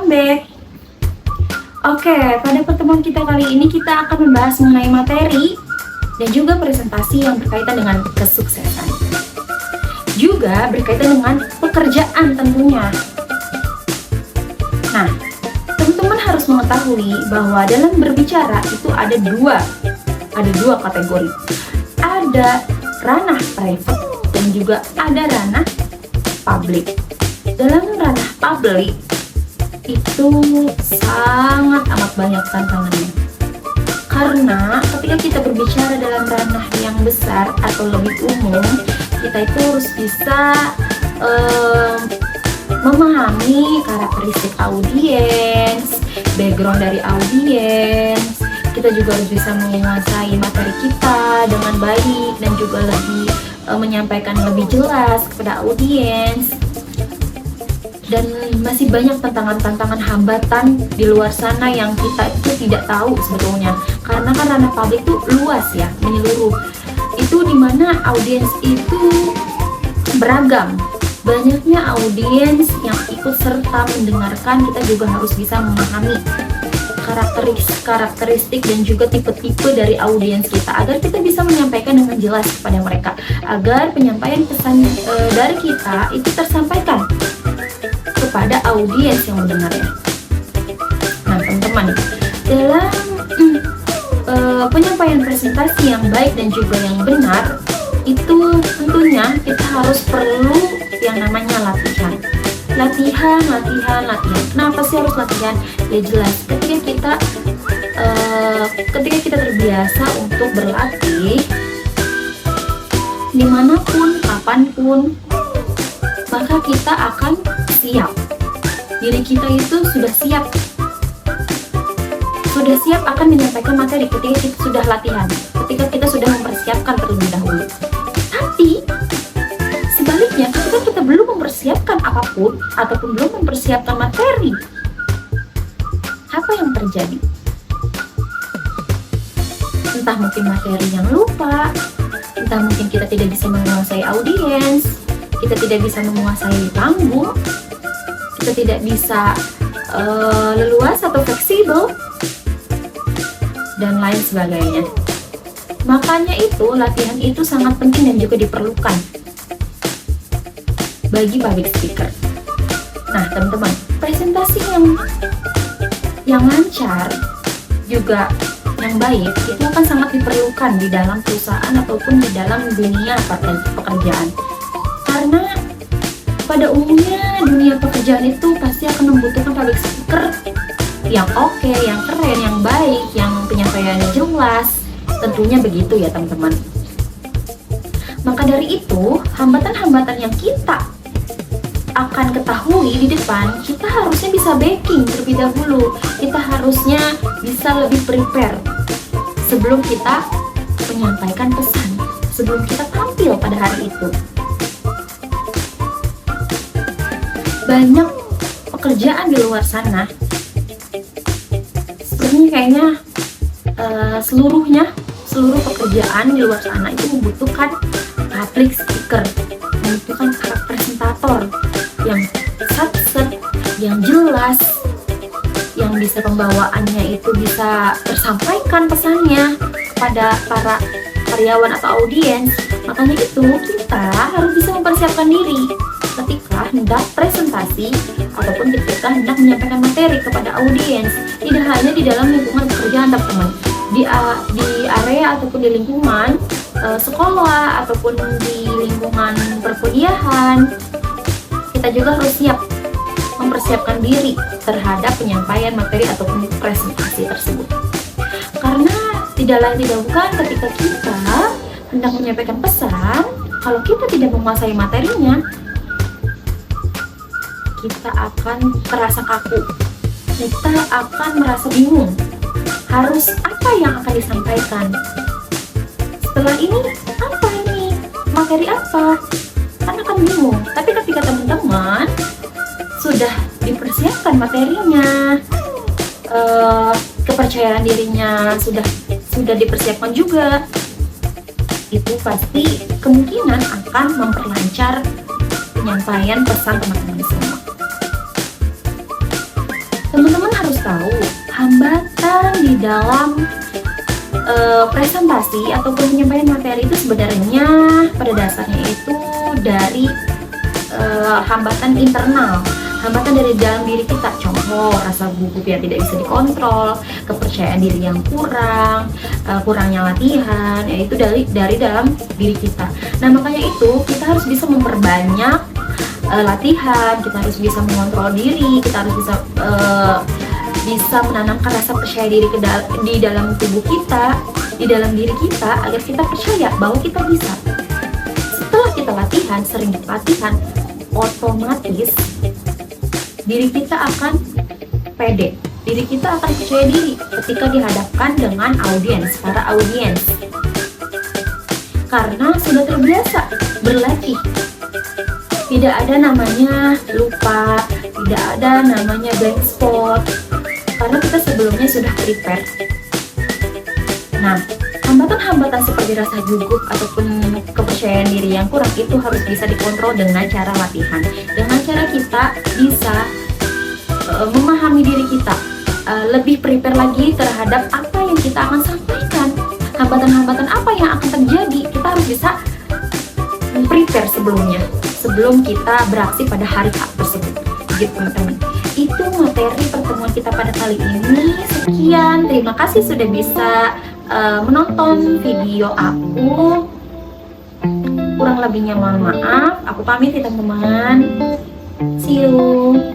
welcome back. Oke, pada pertemuan kita kali ini kita akan membahas mengenai materi dan juga presentasi yang berkaitan dengan kesuksesan. Juga berkaitan dengan pekerjaan tentunya. Nah, teman-teman harus mengetahui bahwa dalam berbicara itu ada dua kategori. Ada ranah private dan juga ada ranah publik. Dalam ranah publik itu sangat amat banyak tantangannya. Karena ketika kita berbicara dalam ranah yang besar atau lebih umum, kita itu harus bisa memahami karakteristik audiens, background dari audiens. Kita juga harus bisa menguasai materi kita dengan baik dan juga lebih menyampaikan lebih jelas kepada audiens. Dan masih banyak tantangan-tantangan hambatan di luar sana yang kita itu tidak tahu sebetulnya. Karena kan ranah publik itu luas ya, menyeluruh. Itu dimana audiens itu beragam. Banyaknya audiens yang ikut serta mendengarkan, kita juga harus bisa memahami karakteristik dan juga tipe-tipe dari audiens kita agar kita bisa menyampaikan dengan jelas kepada mereka, agar penyampaian pesan dari kita itu tersampaikan kepada audiens yang mendengarnya. Nah teman-teman, dalam penyampaian presentasi yang baik dan juga yang benar, itu tentunya kita harus perlu yang namanya latihan. Latihan. Kenapa sih harus latihan? Ya jelas, ketika kita terbiasa untuk berlatih dimanapun, kapanpun, maka kita akan siap. Diri kita itu sudah siap akan menyampaikan materi ketika kita sudah latihan, ketika kita sudah mempersiapkan terlebih dahulu. Tapi sebaliknya, ketika kita belum mempersiapkan apapun ataupun belum mempersiapkan materi, apa yang terjadi? Entah mungkin materi yang lupa, entah mungkin kita tidak bisa menguasai audiens, kita tidak bisa menguasai panggung, kita tidak bisa leluasa atau fleksibel, dan lain sebagainya. Makanya itu, latihan itu sangat penting dan juga diperlukan bagi public speaker. Nah teman-teman, presentasi yang lancar juga yang baik itu akan sangat diperlukan di dalam perusahaan ataupun di dalam dunia pekerjaan. Karena pada umumnya dunia pekerjaan itu pasti akan membutuhkan public speaker yang oke, yang keren, yang baik, yang penyampaiannya jelas. Tentunya begitu ya teman-teman. Maka dari itu, hambatan-hambatan yang kita akan ketahui di depan, kita harusnya bisa backing terlebih dahulu. Kita harusnya bisa lebih prepare sebelum kita menyampaikan pesan, sebelum kita tampil pada hari itu. Banyak pekerjaan di luar sana, sebenarnya kayaknya seluruh pekerjaan di luar sana itu membutuhkan public speaker, membutuhkan presentator yang sat-set, yang jelas, yang bisa pembawaannya itu bisa tersampaikan pesannya kepada para karyawan atau audiens. Makanya itu kita harus bisa mempersiapkan diri ketika hendak presentasi ataupun ketika hendak menyampaikan materi kepada audiens. Tidak hanya di dalam lingkungan pekerjaan teman-teman, di area ataupun di lingkungan sekolah ataupun di lingkungan perkuliahan, kita juga harus siap mempersiapkan diri terhadap penyampaian materi ataupun presentasi tersebut. Karena tidak lain tidak bukan ketika kita hendak menyampaikan pesan, kalau kita tidak menguasai materinya, kita akan terasa kaku, kita akan merasa bingung harus apa yang akan disampaikan. Setelah ini apa ini? Materi apa? Kan akan bingung. Tapi ketika teman-teman sudah dipersiapkan materinya, kepercayaan dirinya sudah dipersiapkan juga, itu pasti kemungkinan akan memperlancar penyampaian pesan teman-teman semua. Teman-teman harus tahu hambatan di dalam presentasi ataupun penyampaian materi itu sebenarnya pada dasarnya itu dari hambatan internal, hambatan dari dalam diri kita. Contoh, rasa gugup yang tidak bisa dikontrol, kepercayaan diri yang kurang, kurangnya latihan, yaitu dari dalam diri kita. Nah, makanya itu kita harus bisa memperbanyak latihan, kita harus bisa mengontrol diri, kita harus bisa menanamkan rasa percaya diri di dalam tubuh kita, di dalam diri kita, agar kita percaya bahwa kita bisa. Setelah kita latihan, sering latihan, otomatis diri kita akan pede, diri kita akan percaya diri ketika dihadapkan dengan para audiens, karena sudah terbiasa berlatih. Tidak ada namanya lupa, tidak ada namanya blank spot, karena kita sebelumnya sudah prepare. Nah, hambatan-hambatan seperti rasa gugup ataupun kepercayaan diri yang kurang itu harus bisa dikontrol dengan cara latihan. Dengan cara kita bisa memahami diri kita, lebih prepare lagi terhadap apa yang kita akan sampaikan. Hambatan-hambatan apa yang akan terjadi, kita harus bisa prepare sebelum kita beraksi pada hari H tersebut. Gitu teman-teman. Itu materi pertemuan kita pada kali ini. Sekian, terima kasih sudah bisa menonton video aku. Kurang lebihnya mohon maaf. Aku pamit ya teman-teman. See you.